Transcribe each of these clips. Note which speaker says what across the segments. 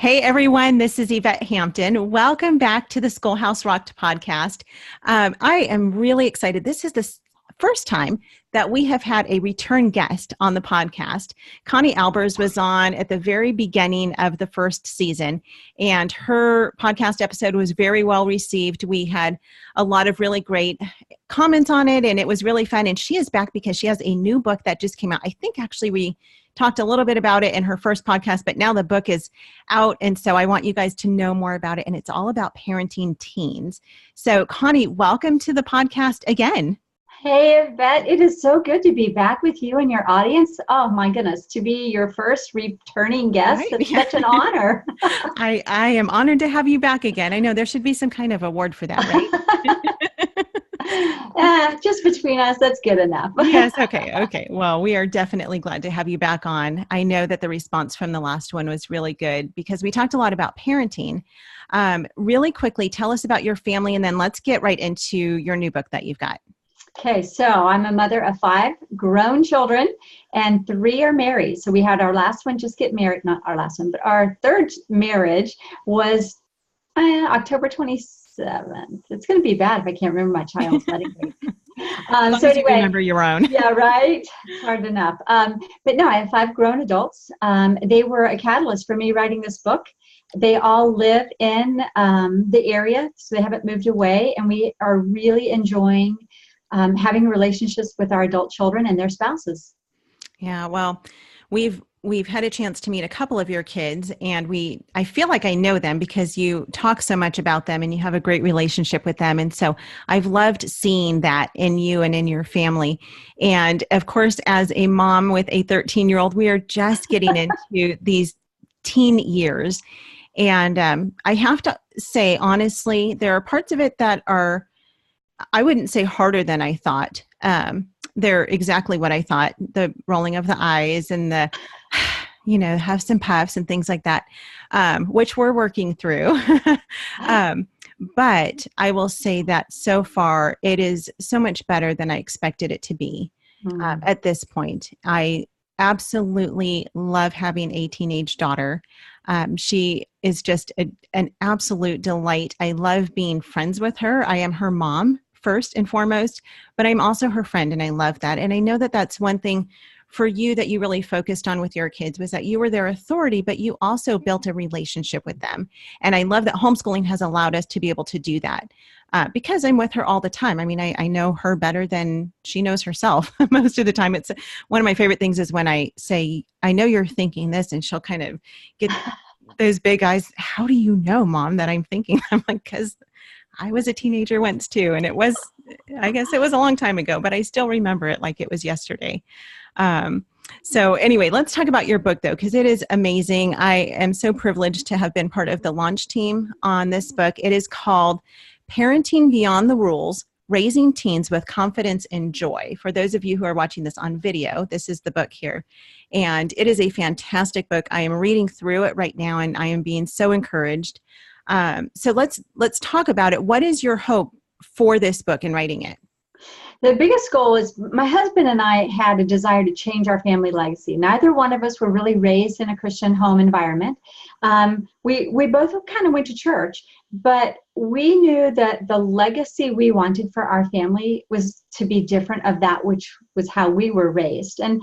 Speaker 1: Hey everyone, this is Yvette Hampton. Welcome back to the Schoolhouse Rocked podcast. I am really excited. This is the first time that we have had a return guest on the podcast. Connie Albers was on at the very beginning of the first season, and her podcast episode was very well received. We had a lot of really great comments on it, and it was really fun. And she is back because she has a new book that just came out. I think actually we talked a little bit about it in her first podcast, but now the book is out. And so I want you guys to know more about it. And it's all about parenting teens. So Connie, welcome to the podcast again.
Speaker 2: Hey, Yvette, it is so good to be back with you and your audience. Oh my goodness, to be your first returning guest, right? It's such an honor.
Speaker 1: I am honored to have you back again. I know there should be some kind of award for that, right?
Speaker 2: Just between us, that's good enough.
Speaker 1: Yes, okay. Well, we are definitely glad to have you back on. I know that the response from the last one was really good because we talked a lot about parenting. Really quickly, tell us about your family, and then let's get right into your new book that you've got.
Speaker 2: Okay, so I'm a mother of 5 grown children, and 3 are married. So we had our last one just get married, not our last one, but our third marriage was October 27th. It's going to be bad if I can't remember my child's wedding date.
Speaker 1: So anyway, remember your own.
Speaker 2: Yeah, right. It's hard enough. But no, I have 5 grown adults. They were a catalyst for me writing this book. They all live in the area, so they haven't moved away, and we are really enjoying having relationships with our adult children and their spouses.
Speaker 1: Yeah, well, we've had a chance to meet a couple of your kids, and I feel like I know them because you talk so much about them and you have a great relationship with them. And so I've loved seeing that in you and in your family. And of course, as a mom with a 13-year-old, we are just getting into these teen years. And I have to say, honestly, there are parts of it that are, I wouldn't say harder than I thought. They're exactly what I thought. The rolling of the eyes and the, have some puffs and things like that, which we're working through. But I will say that so far it is so much better than I expected it to be at this point. I absolutely love having a teenage daughter. She is just an absolute delight. I love being friends with her. I am her mom first and foremost, but I'm also her friend, and I love that. And I know that that's one thing for you that you really focused on with your kids, was that you were their authority, but you also built a relationship with them. And I love that homeschooling has allowed us to be able to do that because I'm with her all the time. I mean, I know her better than she knows herself most of the time. It's one of my favorite things is when I say, I know you're thinking this, and she'll kind of get those big eyes. How do you know, Mom, that I'm thinking? I'm like, because I was a teenager once too. And I guess it was a long time ago, but I still remember it like it was yesterday. So anyway, let's talk about your book though, because it is amazing. I am so privileged to have been part of the launch team on this book. It is called Parenting Beyond the Rules, Raising Teens with Confidence and Joy. For those of you who are watching this on video, this is the book here. And it is a fantastic book. I am reading through it right now, and I am being so encouraged. So let's talk about it. What is your hope for this book and writing it?
Speaker 2: The biggest goal is my husband and I had a desire to change our family legacy. Neither one of us were really raised in a Christian home environment. We both kind of went to church, but we knew that the legacy we wanted for our family was to be different of that which was how we were raised. And,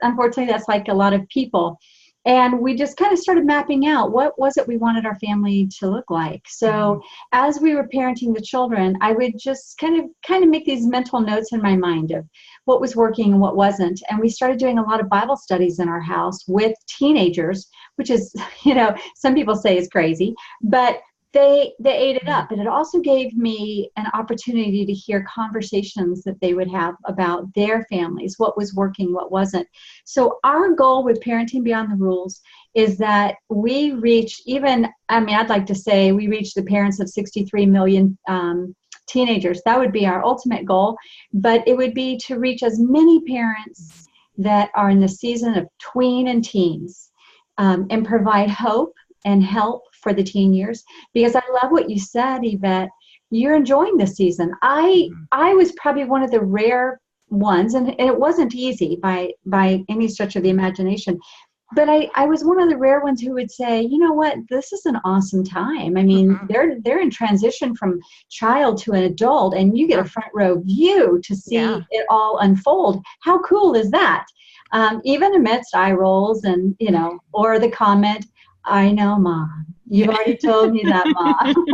Speaker 2: unfortunately, that's like a lot of people. And we just kind of started mapping out what was it we wanted our family to look like. So as we were parenting the children, I would just kind of make these mental notes in my mind of what was working and what wasn't. And we started doing a lot of Bible studies in our house with teenagers, which is, some people say is crazy, but they ate it up. And it also gave me an opportunity to hear conversations that they would have about their families, what was working, what wasn't. So our goal with Parenting Beyond the Rules is that we reach I'd like to say we reach the parents of 63 million teenagers. That would be our ultimate goal, but it would be to reach as many parents that are in the season of tween and teens and provide hope and help for the teen years, because I love what you said, Yvette. You're enjoying this season. I was probably one of the rare ones, and it wasn't easy by any stretch of the imagination, But I was one of the rare ones who would say, you know what, this is an awesome time. I mean, they're in transition from child to an adult, and you get a front row view to see it all unfold. How cool is that? Even amidst eye rolls and, or the comment, I know, Mom. You've already told me that, Mom.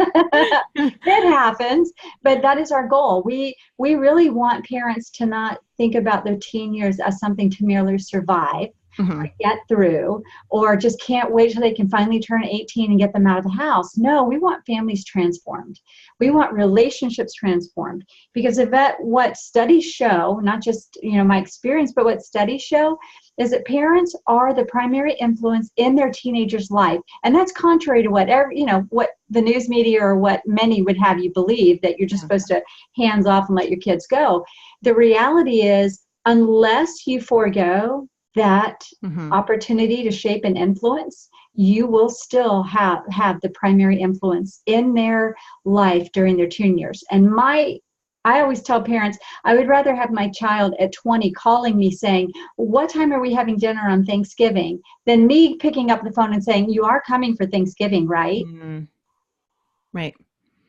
Speaker 2: It happens, but that is our goal. We really want parents to not think about their teen years as something to merely survive, or get through, or just can't wait till they can finally turn 18 and get them out of the house. No, we want families transformed. We want relationships transformed. Because Yvette, what studies show, not just my experience, but what studies show is that parents are the primary influence in their teenager's life. And that's contrary to what the news media or what many would have you believe, that you're just supposed to hands off and let your kids go. The reality is, unless you forego that opportunity to shape and influence, you will still have the primary influence in their life during their teen years. And I always tell parents, I would rather have my child at 20 calling me saying, what time are we having dinner on Thanksgiving, than me picking up the phone and saying, you are coming for Thanksgiving, right?
Speaker 1: Right.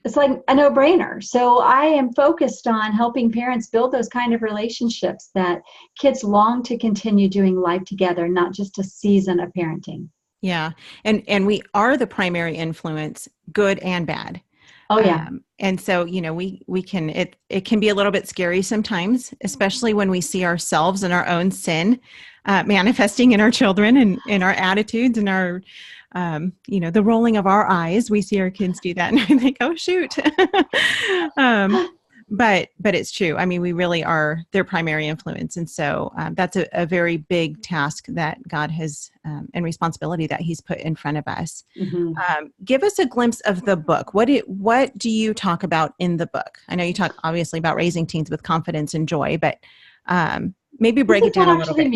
Speaker 2: It's like a no-brainer. So I am focused on helping parents build those kind of relationships that kids long to continue doing life together, not just a season of parenting.
Speaker 1: Yeah. And we are the primary influence, good and bad.
Speaker 2: Oh, yeah.
Speaker 1: And so, we can, it can be a little bit scary sometimes, especially when we see ourselves and our own sin manifesting in our children and in our attitudes and our, the rolling of our eyes. We see our kids do that and I think, oh, shoot. But it's true. I mean, we really are their primary influence. And so that's a very big task that God has and responsibility that he's put in front of us. Give us a glimpse of the book. What do you talk about in the book? I know you talk obviously about raising teens with confidence and joy, but maybe break it down a little bit.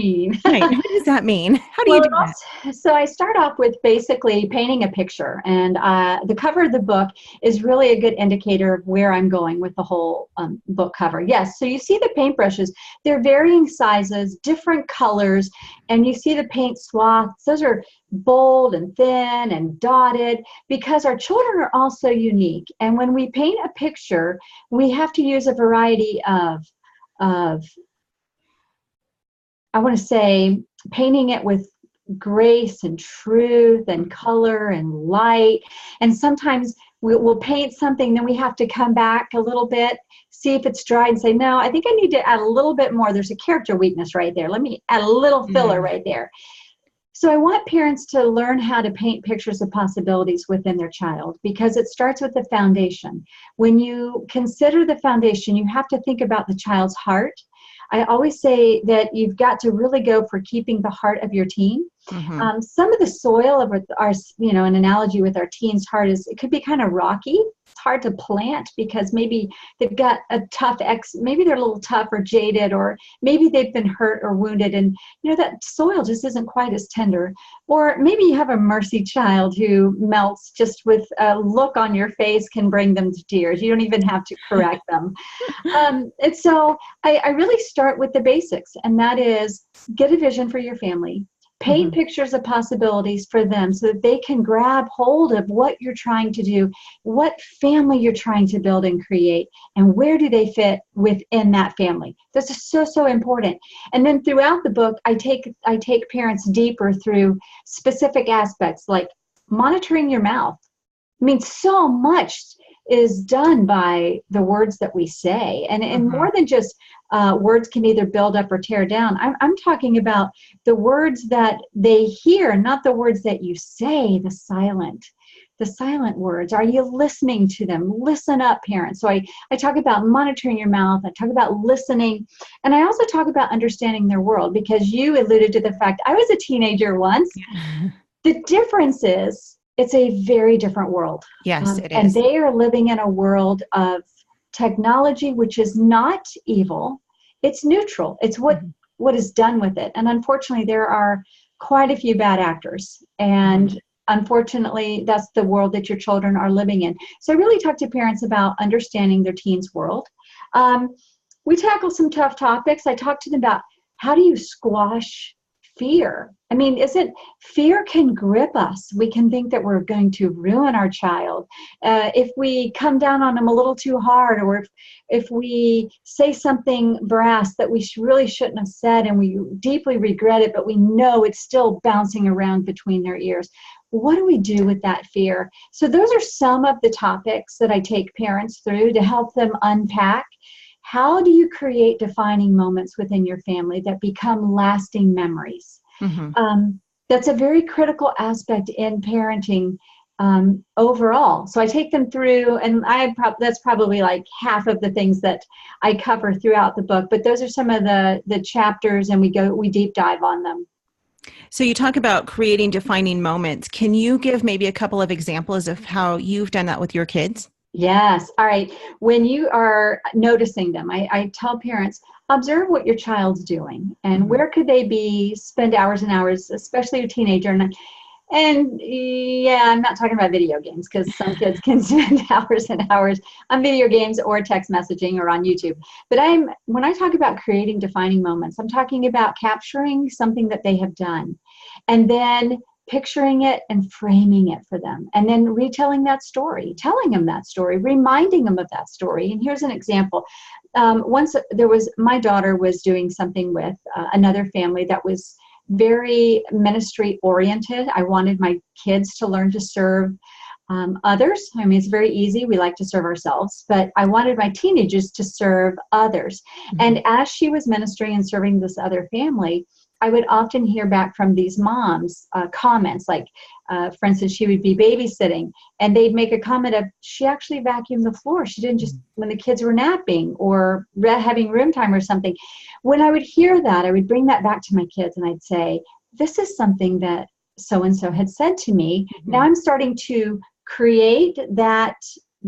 Speaker 1: Right. What does that mean? How do you do that?
Speaker 2: So I start off with basically painting a picture, and the cover of the book is really a good indicator of where I'm going with the whole book cover. Yes, so you see the paintbrushes. They're varying sizes, different colors, and you see the paint swaths. Those are bold and thin and dotted because our children are also unique. And when we paint a picture, we have to use a variety of I want to say painting it with grace and truth and color and light. And sometimes we'll paint something, then we have to come back a little bit, see if it's dry and say, no, I think I need to add a little bit more. There's a character weakness right there. Let me add a little filler right there. So I want parents to learn how to paint pictures of possibilities within their child, because it starts with the foundation. When you consider the foundation, you have to think about the child's heart. I always say that you've got to really go for keeping the heart of your teen. Some of the soil of our, an analogy with our teen's heart is it could be kind of rocky. It's hard to plant because maybe they've got a tough maybe they're a little tough or jaded, or maybe they've been hurt or wounded, and that soil just isn't quite as tender. Or maybe you have a mercy child who melts just with a look on your face, can bring them to tears. You don't even have to correct them. And so I really start with the basics, and that is get a vision for your family. Paint pictures of possibilities for them so that they can grab hold of what you're trying to do, what family you're trying to build and create, and where do they fit within that family. This is so important. And then throughout the book, I take parents deeper through specific aspects like monitoring your mouth. I mean, so much is done by the words that we say, and more than just words can either build up or tear down. I'm talking about the words that they hear, not the words that you say, the silent words. Are you listening to them? Listen up, parents. So I talk about monitoring your mouth. I talk about listening. And I also talk about understanding their world, because you alluded to the fact I was a teenager once. The difference is it's a very different world.
Speaker 1: Yes, it is.
Speaker 2: And they are living in a world of technology, which is not evil. It's neutral. It's what is done with it. And unfortunately, there are quite a few bad actors. And unfortunately, that's the world that your children are living in. So I really talk to parents about understanding their teens' world. We tackle some tough topics. I talk to them about how do you squash fear. I mean, fear can grip us. We can think that we're going to ruin our child. If we come down on them a little too hard, or if we say something brass that we really shouldn't have said and we deeply regret it, but we know it's still bouncing around between their ears. What do we do with that fear? So those are some of the topics that I take parents through to help them unpack. How do you create defining moments within your family that become lasting memories? Mm-hmm. That's a very critical aspect in parenting overall. So I take them through, and that's probably like half of the things that I cover throughout the book. But those are some of the chapters, and we deep dive on them.
Speaker 1: So you talk about creating defining moments. Can you give maybe a couple of examples of how you've done that with your kids?
Speaker 2: Yes. All right. When you are noticing them, I tell parents, observe what your child's doing and where could they be, spend hours and hours, especially a teenager. And yeah, I'm not talking about video games, because some kids can spend hours and hours on video games or text messaging or on YouTube. But when I talk about creating defining moments, I'm talking about capturing something that they have done and then picturing it and framing it for them, and then retelling that story, telling them that story, reminding them of that story. And here's an example. Once my daughter was doing something with another family that was very ministry oriented. I wanted my kids to learn to serve others. I mean, it's very easy. We like to serve ourselves, but I wanted my teenagers to serve others. Mm-hmm. And as she was ministering and serving this other family, I would often hear back from these moms comments like, for instance, she would be babysitting and they'd make a comment of, she actually vacuumed the floor. She didn't just when the kids were napping or having room time or something. When I would hear that, I would bring that back to my kids and I'd say, this is something that so-and-so had said to me. Mm-hmm. Now I'm starting to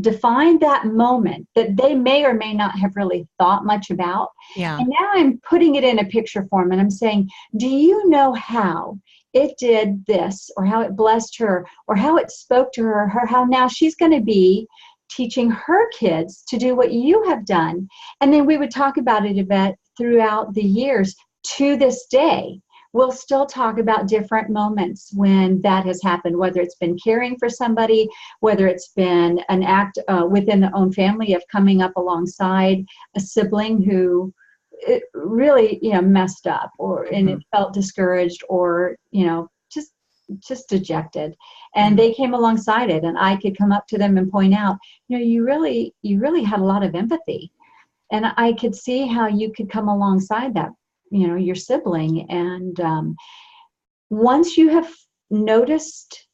Speaker 2: define that moment that they may or may not have really thought much about. Yeah. And now I'm putting it in a picture form and I'm saying, do you know how it did this, or how it blessed her, or how it spoke to her, how now she's going to be teaching her kids to do what you have done? And then we would talk about it, Yvette, throughout the years to this day. We'll still talk about different moments when that has happened, whether it's been caring for somebody, whether it's been an act within the own family of coming up alongside a sibling who really, messed up, and it felt discouraged, or, just dejected. And they came alongside it, and I could come up to them and point out, you really had a lot of empathy. And I could see how you could come alongside that, your sibling. And once you have noticed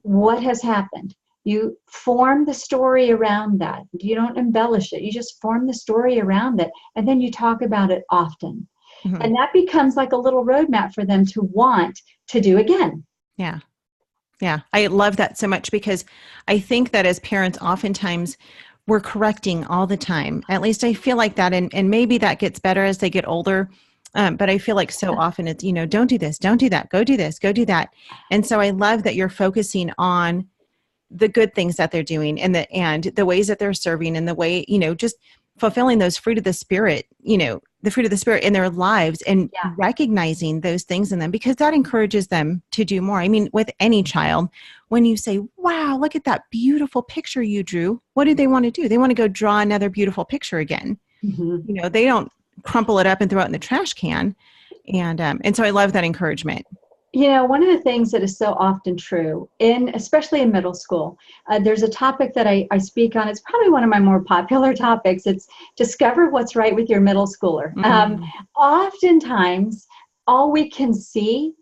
Speaker 2: what has happened, you form the story around that. You don't embellish it. You just form the story around it. And then you talk about it often. Mm-hmm. And that becomes like a little roadmap for them to want to do again.
Speaker 1: Yeah. Yeah. I love that so much, because I think that as parents, oftentimes we're correcting all the time. At least I feel like that. And maybe that gets better as they get older. But I feel like so often it's, don't do this, don't do that, go do this, go do that. And so I love that you're focusing on the good things that they're doing and the ways that they're serving, and the way, just fulfilling those fruit of the Spirit, the fruit of the Spirit in their lives, and recognizing those things in them, because that encourages them to do more. I mean, with any child, when you say, wow, look at that beautiful picture you drew, what do they want to do? They want to go draw another beautiful picture again. Mm-hmm. They don't crumple it up and throw it in the trash can. And so I love that encouragement.
Speaker 2: One of the things that is so often true, especially in middle school, there's a topic that I speak on. It's probably one of my more popular topics. It's discover what's right with your middle schooler. Mm-hmm. Oftentimes, all we can see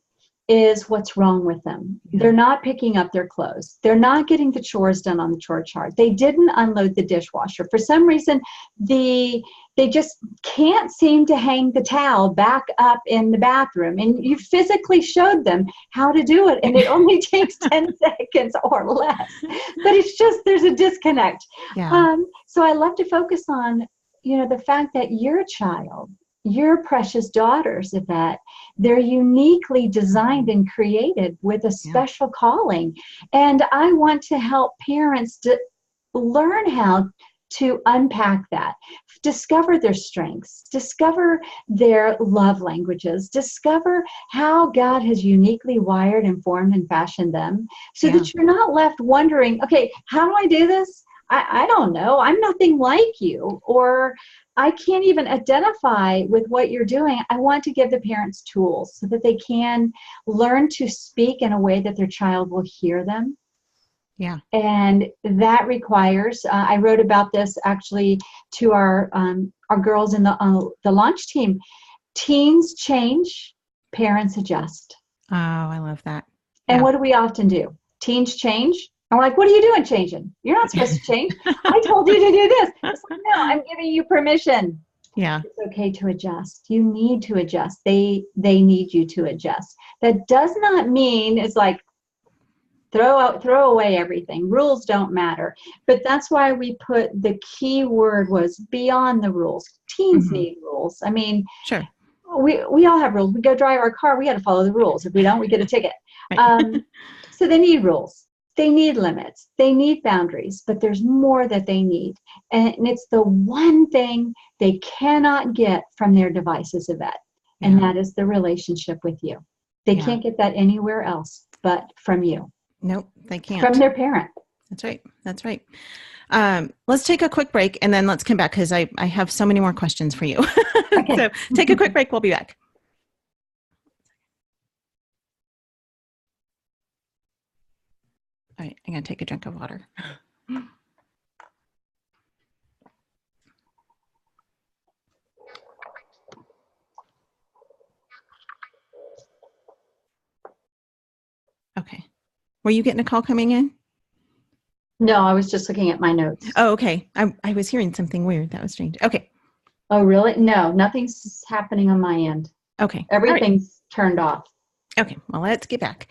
Speaker 2: is what's wrong with them. Yeah. They're not picking up their clothes. They're not getting the chores done on the chore chart. They didn't unload the dishwasher. For some reason, they just can't seem to hang the towel back up in the bathroom. And you physically showed them how to do it. And it only takes 10 seconds or less. But it's just, there's a disconnect. Yeah. So I love to focus on, the fact that your child, your precious daughters, Yvette, they're uniquely designed and created with a special calling. And I want to help parents to learn how to unpack that, discover their strengths, discover their love languages, discover how God has uniquely wired and formed and fashioned them, so that you're not left wondering, okay, how do I do this? I don't know. I'm nothing like you, or I can't even identify with what you're doing. I want to give the parents tools so that they can learn to speak in a way that their child will hear them.
Speaker 1: Yeah.
Speaker 2: And that requires, I wrote about this actually to our girls in the launch team. Teens change, parents adjust.
Speaker 1: Oh, I love that.
Speaker 2: And what do we often do? Teens change. And we're like, what are you doing changing? You're not supposed to change. I told you to do this. It's like, no, I'm giving you permission.
Speaker 1: Yeah.
Speaker 2: It's okay to adjust. You need to adjust. They need you to adjust. That does not mean it's like throw away everything. Rules don't matter. But that's why we put the key word was beyond the rules. Teens need rules. I mean,
Speaker 1: sure.
Speaker 2: We all have rules. We go drive our car. We got to follow the rules. If we don't, we get a ticket. Right. So they need rules. They need limits. They need boundaries, but there's more that they need. And it's the one thing they cannot get from their devices, Yvette, and that is the relationship with you. They can't get that anywhere else but from you.
Speaker 1: Nope, they can't.
Speaker 2: From their parent.
Speaker 1: That's right. That's right. Let's take a quick break and then let's come back because I have so many more questions for you. Okay. So take a quick break. We'll be back. All right, I'm going to take a drink of water. Okay. Were you getting a call coming in?
Speaker 2: No, I was just looking at my notes.
Speaker 1: Oh, okay. I was hearing something weird. That was strange. Okay.
Speaker 2: Oh, really? No, nothing's happening on my end.
Speaker 1: Okay.
Speaker 2: Everything's turned off.
Speaker 1: Okay. Well, let's get back.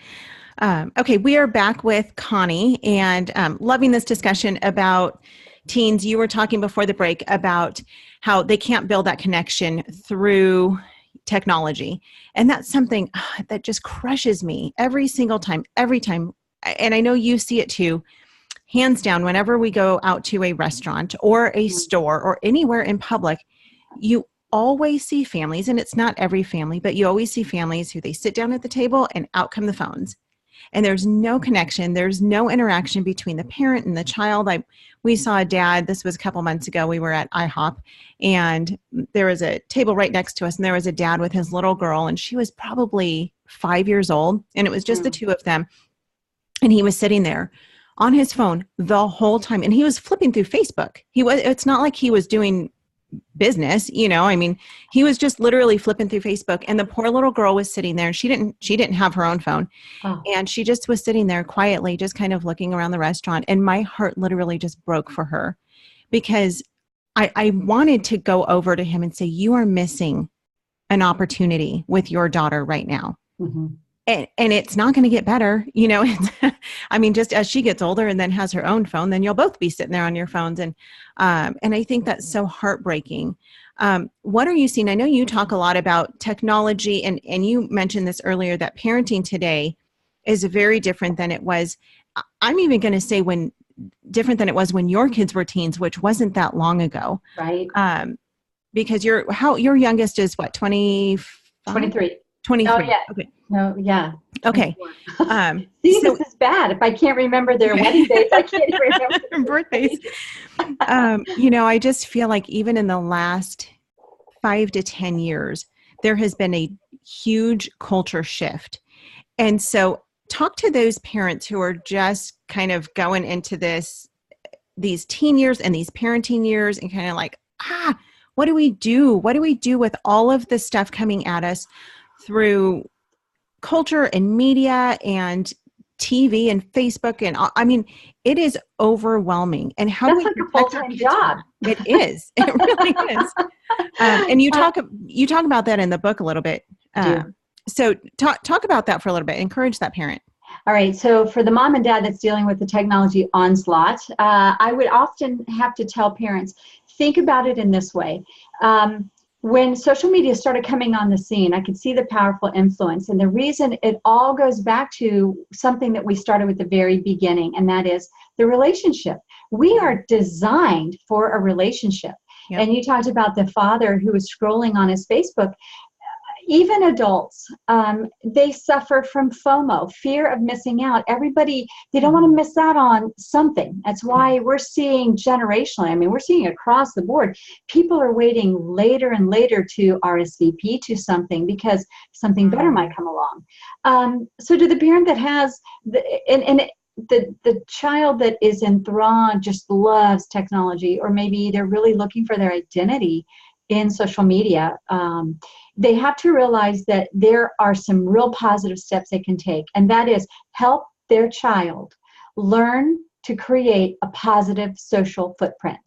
Speaker 1: Okay, we are back with Connie and loving this discussion about teens. You were talking before the break about how they can't build that connection through technology. And that's something that just crushes me every single time, every time. And I know you see it too, hands down, whenever we go out to a restaurant or a store or anywhere in public, you always see families, and it's not every family, but you always see families who they sit down at the table and out come the phones. And there's no connection. There's no interaction between the parent and the child. We saw a dad, this was a couple months ago, we were at IHOP, and there was a table right next to us, and there was a dad with his little girl, and she was probably 5 years old, and it was just the two of them. And he was sitting there on his phone the whole time, and he was flipping through Facebook. It's not like he was doing business, I mean, he was just literally flipping through Facebook, and the poor little girl was sitting there, and she didn't have her own phone. And she just was sitting there quietly, just kind of looking around the restaurant. And my heart literally just broke for her because I wanted to go over to him and say, you are missing an opportunity with your daughter right now. Mm-hmm. And it's not going to get better. I mean, just as she gets older and then has her own phone, then you'll both be sitting there on your phones. And I think that's so heartbreaking. What are you seeing? I know you talk a lot about technology, and you mentioned this earlier, that parenting today is very different than it was. I'm even going to say different than it was when your kids were teens, which wasn't that long ago.
Speaker 2: Right.
Speaker 1: Because your youngest is what, 25?
Speaker 2: 23.
Speaker 1: 23.
Speaker 2: Oh, yeah.
Speaker 1: Okay.
Speaker 2: No, yeah.
Speaker 1: Okay.
Speaker 2: See, this is bad. If I can't remember their wedding dates, I can't remember their
Speaker 1: birthdays. I just feel like even in the last 5 to 10 years, there has been a huge culture shift. And so talk to those parents who are just kind of going into these teen years and these parenting years and kind of like, what do we do? What do we do with all of this stuff coming at us through culture and media and TV and Facebook? And I mean, it is overwhelming. And how do we protect our kids?
Speaker 2: Job.
Speaker 1: It is. It really is. And you talk about that in the book a little bit. So talk about that for a little bit. Encourage that parent.
Speaker 2: All right. So for the mom and dad that's dealing with the technology onslaught, I would often have to tell parents, think about it in this way. when social media started coming on the scene, I could see the powerful influence. And the reason it all goes back to something that we started with the very beginning, and that is the relationship. We are designed for a relationship. Yep. And you talked about the father who was scrolling on his Facebook. Even adults, they suffer from FOMO, fear of missing out. Everybody, they don't want to miss out on something. That's why we're seeing generationally, I mean, we're seeing across the board, people are waiting later and later to RSVP to something because something better might come along. So to the parent that has, the child that is enthralled, just loves technology, or maybe they're really looking for their identity in social media, they have to realize that there are some real positive steps they can take, and that is help their child learn to create a positive social footprint.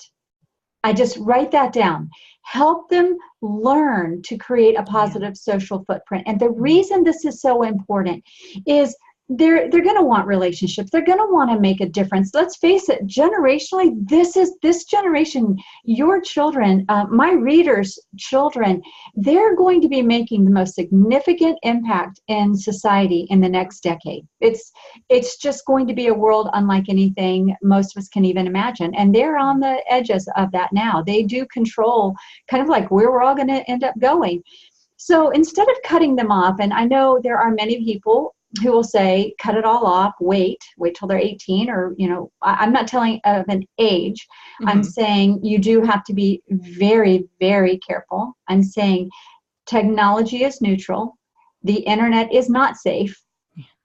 Speaker 2: I just write that down. Help them learn to create a positive social footprint. And the reason this is so important is they're going to want relationships. They're going to want to make a difference. Let's face it, generationally, this generation, your children, my readers' children, they're going to be making the most significant impact in society in the next decade. It's just going to be a world unlike anything most of us can even imagine. And they're on the edges of that now. They do control kind of like where we're all going to end up going. So instead of cutting them off, and I know there are many people who will say, cut it all off, wait till they're 18, or, I'm not telling of an age. I'm saying you do have to be very, very careful. I'm saying technology is neutral. The internet is not safe.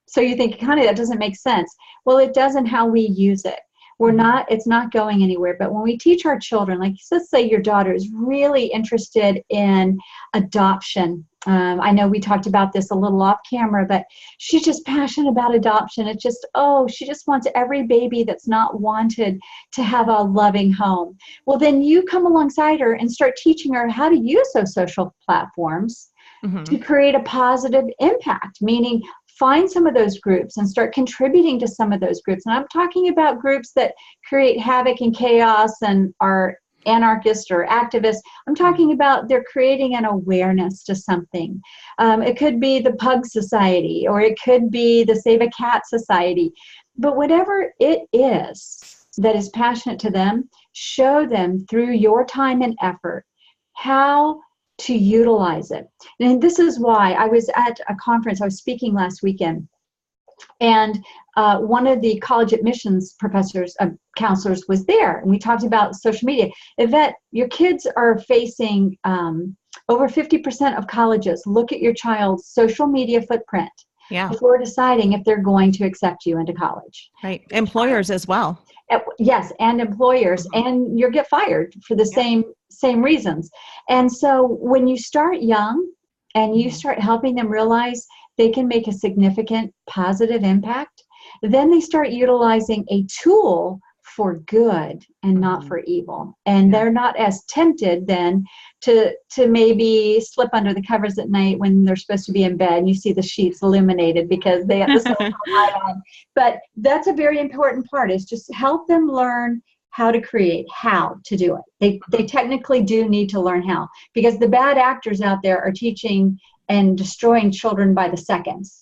Speaker 2: So you think, Connie, that doesn't make sense. Well, it does in how we use it. It's not going anywhere. But when we teach our children, like let's say your daughter is really interested in adoption. I know we talked about this a little off camera, but she's just passionate about adoption. It's just, she just wants every baby that's not wanted to have a loving home. Well, then you come alongside her and start teaching her how to use those social platforms to create a positive impact, meaning find some of those groups and start contributing to some of those groups. And I'm talking about groups that create havoc and chaos and are anarchist or activist. I'm talking about they're creating an awareness to something. It could be the Pug Society, or it could be the Save a Cat Society. But whatever it is that is passionate to them, show them through your time and effort how to utilize it. And this is why I was at a conference, I was speaking last weekend, and one of the college admissions professors, counselors was there, and we talked about social media. Yvette, your kids are facing over 50% of colleges look at your child's social media footprint before deciding if they're going to accept you into college.
Speaker 1: Right. Employers as well.
Speaker 2: Yes, and employers, and you'll get fired for the same reasons. And so when you start young and you start helping them realize they can make a significant positive impact, then they start utilizing a tool for good and not for evil. And they're not as tempted then to maybe slip under the covers at night when they're supposed to be in bed and you see the sheets illuminated because they have the social light on. But that's a very important part, is just help them learn how to create, how to do it. They technically do need to learn how, because the bad actors out there are teaching and destroying children by the seconds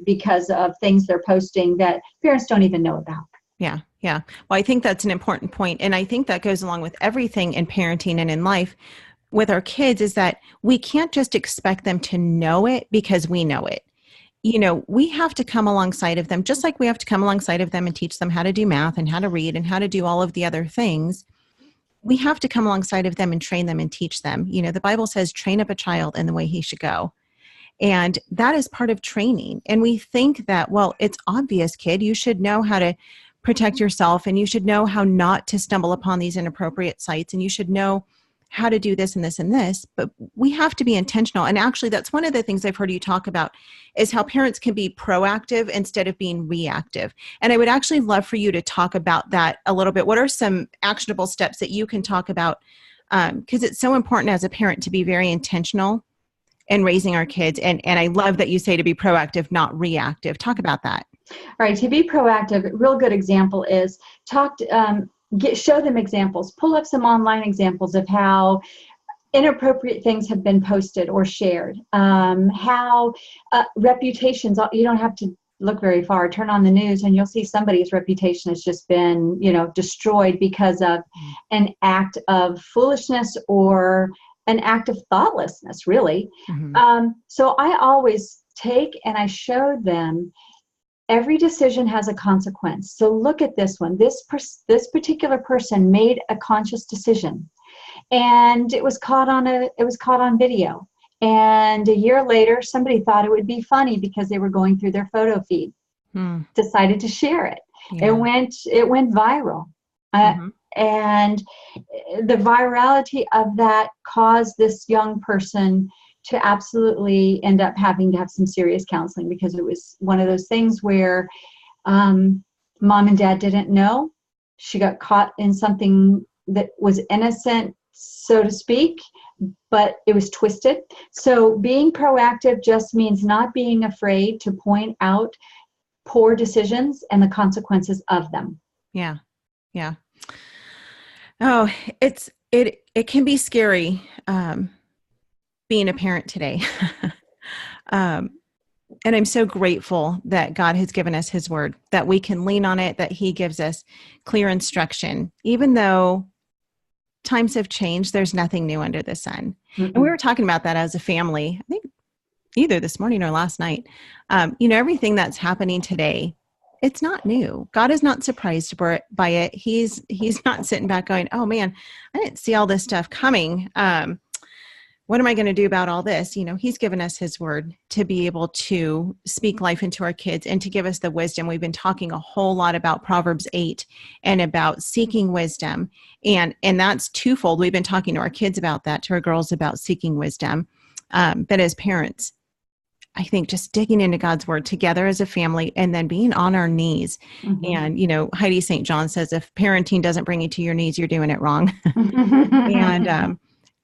Speaker 2: because of things they're posting that parents don't even know about.
Speaker 1: Yeah. Yeah. Well, I think that's an important point. And I think that goes along with everything in parenting and in life with our kids, is that we can't just expect them to know it because we know it. We have to come alongside of them, just like we have to come alongside of them and teach them how to do math and how to read and how to do all of the other things. We have to come alongside of them and train them and teach them. The Bible says, train up a child in the way he should go. And that is part of training. And we think that, well, it's obvious, kid, you should know how to protect yourself, and you should know how not to stumble upon these inappropriate sites, and you should know how to do this and this and this. But we have to be intentional. And actually, that's one of the things I've heard you talk about, is how parents can be proactive instead of being reactive. And I would actually love for you to talk about that a little bit. What are some actionable steps that you can talk about? Because it's so important as a parent to be very intentional in raising our kids. And I love that you say to be proactive, not reactive. Talk about that.
Speaker 2: All right, to be proactive, a real good example is show them examples. Pull up some online examples of how inappropriate things have been posted or shared, how reputations, you don't have to look very far, turn on the news and you'll see somebody's reputation has just been, destroyed because of an act of foolishness or an act of thoughtlessness, really. So I always take and I show them every decision has a consequence. So look at this one. This particular person made a conscious decision, and it was caught on video. And a year later, somebody thought it would be funny because they were going through their photo feed, decided to share it. Yeah. It went viral. And the virality of that caused this young person to absolutely end up having to have some serious counseling, because it was one of those things where mom and dad didn't know. She got caught in something that was innocent, so to speak, but it was twisted. So being proactive just means not being afraid to point out poor decisions and the consequences of them.
Speaker 1: Yeah. Yeah. Oh, it can be scary, being a parent today. And I'm so grateful that God has given us his word, that we can lean on it, that he gives us clear instruction. Even though times have changed, there's nothing new under the sun. And we were talking about that as a family, I think either this morning or last night. Everything that's happening today, it's not new. God is not surprised by it. He's not sitting back going, oh man, I didn't see all this stuff coming. What am I going to do about all this? He's given us his word to be able to speak life into our kids and to give us the wisdom. We've been talking a whole lot about Proverbs 8 and about seeking wisdom. And that's twofold. We've been talking to our kids about that, to our girls about seeking wisdom. But as parents, I think just digging into God's word together as a family and then being on our knees. And, Heidi St. John says, if parenting doesn't bring you to your knees, you're doing it wrong.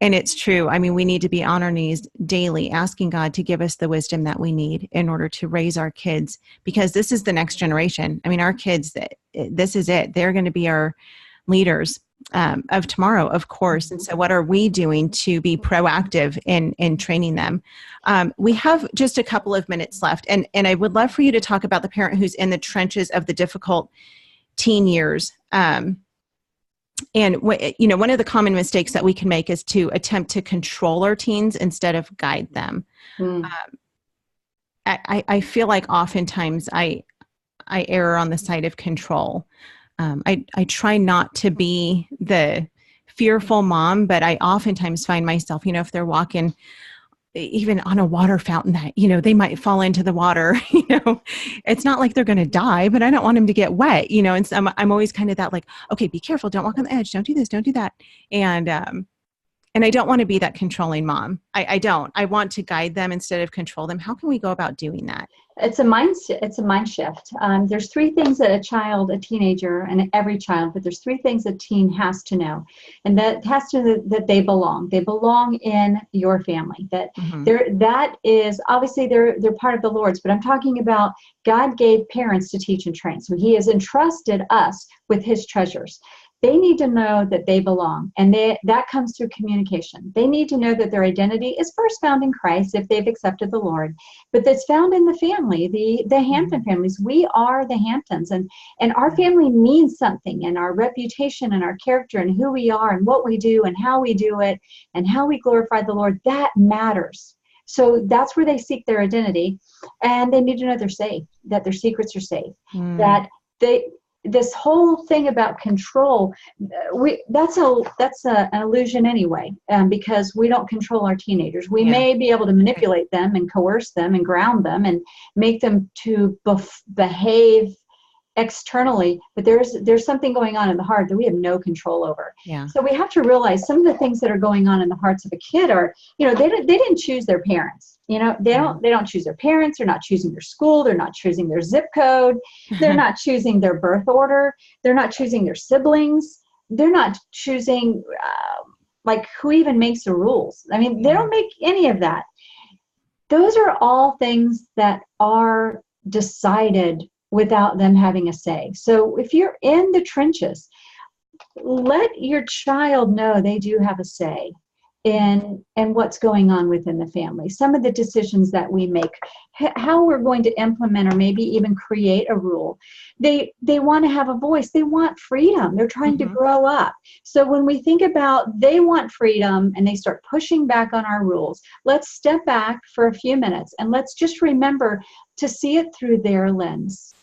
Speaker 1: And it's true. I mean, we need to be on our knees daily, asking God to give us the wisdom that we need in order to raise our kids, because this is the next generation. I mean, our kids, this is it. They're going to be our leaders of tomorrow, of course. And so what are we doing to be proactive in training them? We have just a couple of minutes left. And I would love for you to talk about the parent who's in the trenches of the difficult teen years. And one of the common mistakes that we can make is to attempt to control our teens instead of guide them. I feel like oftentimes I err on the side of control. I try not to be the fearful mom, but I oftentimes find myself, if they're walking even on a water fountain that, they might fall into the water, it's not like they're going to die, but I don't want them to get wet, and so I'm always kind of that like, okay, be careful. Don't walk on the edge. Don't do this. Don't do that. And I don't want to be that controlling mom. I don't. I want to guide them instead of control them. How can we go about doing that?
Speaker 2: It's a mind shift. There's three things that a teenager, and every child, but there's three things a teen has to know. And that has to know that they belong. They belong in your family. That is, obviously they're part of the Lord's, but I'm talking about God gave parents to teach and train. So he has entrusted us with his treasures. They need to know that they belong, and that comes through communication. They need to know that their identity is first found in Christ if they've accepted the Lord, but that's found in the family, the Hampton families. We are the Hamptons, and our family means something, and our reputation and our character and who we are and what we do and how we do it and how we glorify the Lord, that matters. So that's where they seek their identity, and they need to know they're safe, that their secrets are safe, that this whole thing about control, that's an illusion anyway, because we don't control our teenagers. We may be able to manipulate them and coerce them and ground them and make them to behave externally, but there's something going on in the heart that we have no control over. So we have to realize some of the things that are going on in the hearts of a kid are, they didn't choose their parents. They don't choose their parents. They're not choosing their school. They're not choosing their zip code. They're not choosing their birth order. They're not choosing their siblings. They're not choosing who even makes the rules. I mean, they don't make any of that. Those are all things that are decided without them having a say. So if you're in the trenches, let your child know they do have a say. in what's going on within the family, some of the decisions that we make, how we're going to implement or maybe even create a rule. They want to have a voice. They want freedom. They're trying to grow up. So when we think about they want freedom and they start pushing back on our rules, let's step back for a few minutes and let's just remember to see it through their lens.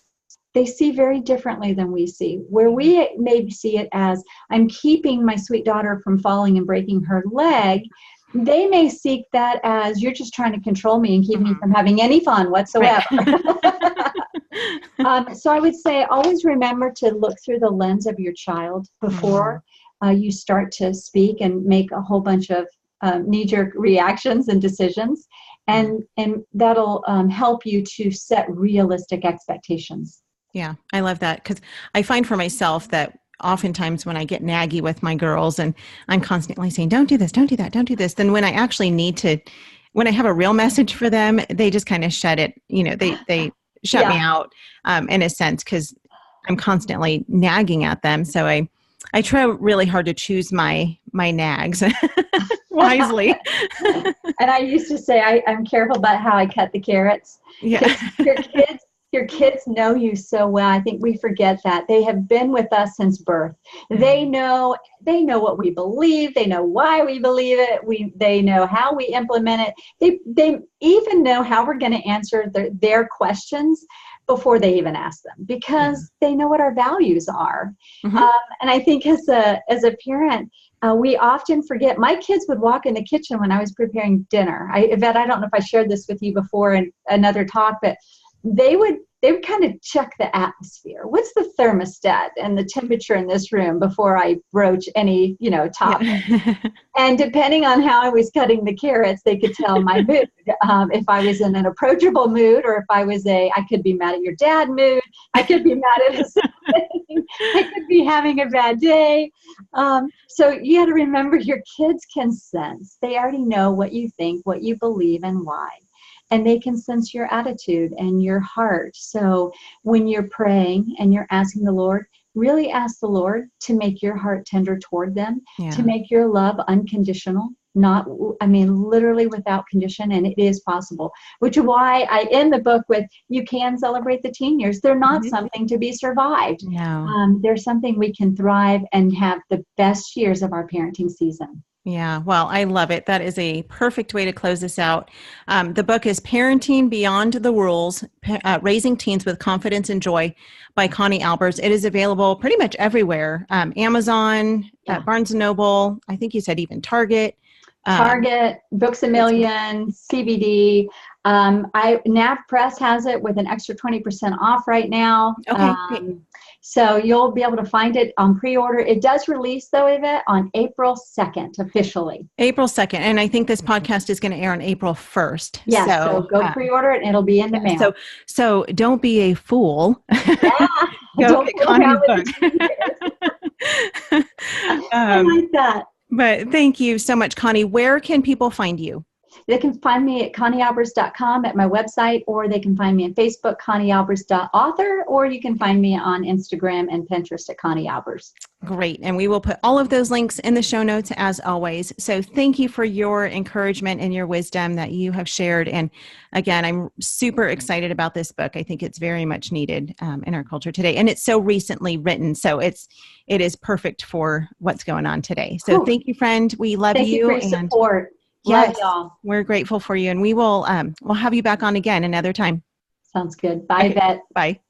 Speaker 2: They see very differently than we see. Where we maybe see it as, I'm keeping my sweet daughter from falling and breaking her leg, they may seek that as, you're just trying to control me and keep me from having any fun whatsoever. Right. So I would say always remember to look through the lens of your child before you start to speak and make a whole bunch of knee-jerk reactions and decisions. And that'll help you to set realistic expectations.
Speaker 1: Yeah, I love that, because I find for myself that oftentimes when I get naggy with my girls and I'm constantly saying, don't do this, don't do that, don't do this, then when I actually need to, when I have a real message for them, they just kind of shut it, they shut me out in a sense, because I'm constantly nagging at them. So I try really hard to choose my nags wisely.
Speaker 2: And I used to say, I'm careful about how I cut the carrots.
Speaker 1: Yeah.
Speaker 2: Your kids know you so well. I think we forget that. They have been with us since birth. They know what we believe. They know why we believe it. They know how we implement it. They even know how we're going to answer their questions before they even ask them, because they know what our values are. And I think as a parent, we often forget. My kids would walk in the kitchen when I was preparing dinner. Yvette, I don't know if I shared this with you before in another talk, but they would kind of check the atmosphere. What's the thermostat and the temperature in this room before I broach any, topic? And depending on how I was cutting the carrots, they could tell my mood. If I was in an approachable mood, or if I was I could be mad at your dad mood. I could be mad at something. I could be having a bad day. So you got to remember, your kids can sense. They already know what you think, what you believe, and why. And they can sense your attitude and your heart. So when you're praying and you're asking the Lord, really ask the Lord to make your heart tender toward them, to make your love unconditional, literally without condition. And it is possible, which is why I end the book with, you can celebrate the teen years. They're not something to be survived.
Speaker 1: No.
Speaker 2: They're something we can thrive and have the best years of our parenting season.
Speaker 1: Yeah, well, I love it. That is a perfect way to close this out. The book is Parenting Beyond the Rules, Raising Teens with Confidence and Joy by Connie Albers. It is available pretty much everywhere. Amazon, Barnes & Noble, I think you said even Target.
Speaker 2: Books A Million, CBD. NAV Press has it with an extra 20% off right now.
Speaker 1: Okay.
Speaker 2: So you'll be able to find it on pre-order. It does release, though, Yvette, on April 2nd, officially.
Speaker 1: April 2nd. And I think this podcast is going to air on April 1st.
Speaker 2: Yes, so go pre-order it and it'll be in the mail.
Speaker 1: So don't be a fool.
Speaker 2: Go get Connie's book. I like that.
Speaker 1: But thank you so much, Connie. Where can people find you?
Speaker 2: They can find me at conniealbers.com at my website, or they can find me on Facebook, conniealbers.author, or you can find me on Instagram and Pinterest at Connie Albers.
Speaker 1: Great. And we will put all of those links in the show notes as always. So thank you for your encouragement and your wisdom that you have shared. And again, I'm super excited about this book. I think it's very much needed in our culture today. And it's so recently written. So it is perfect for what's going on today. So Thank you, friend. We love you.
Speaker 2: Thank you for your support.
Speaker 1: Yes, we're grateful for you, and we will we'll have you back on again another time.
Speaker 2: Sounds good. Bye, Yvette.
Speaker 1: Bye.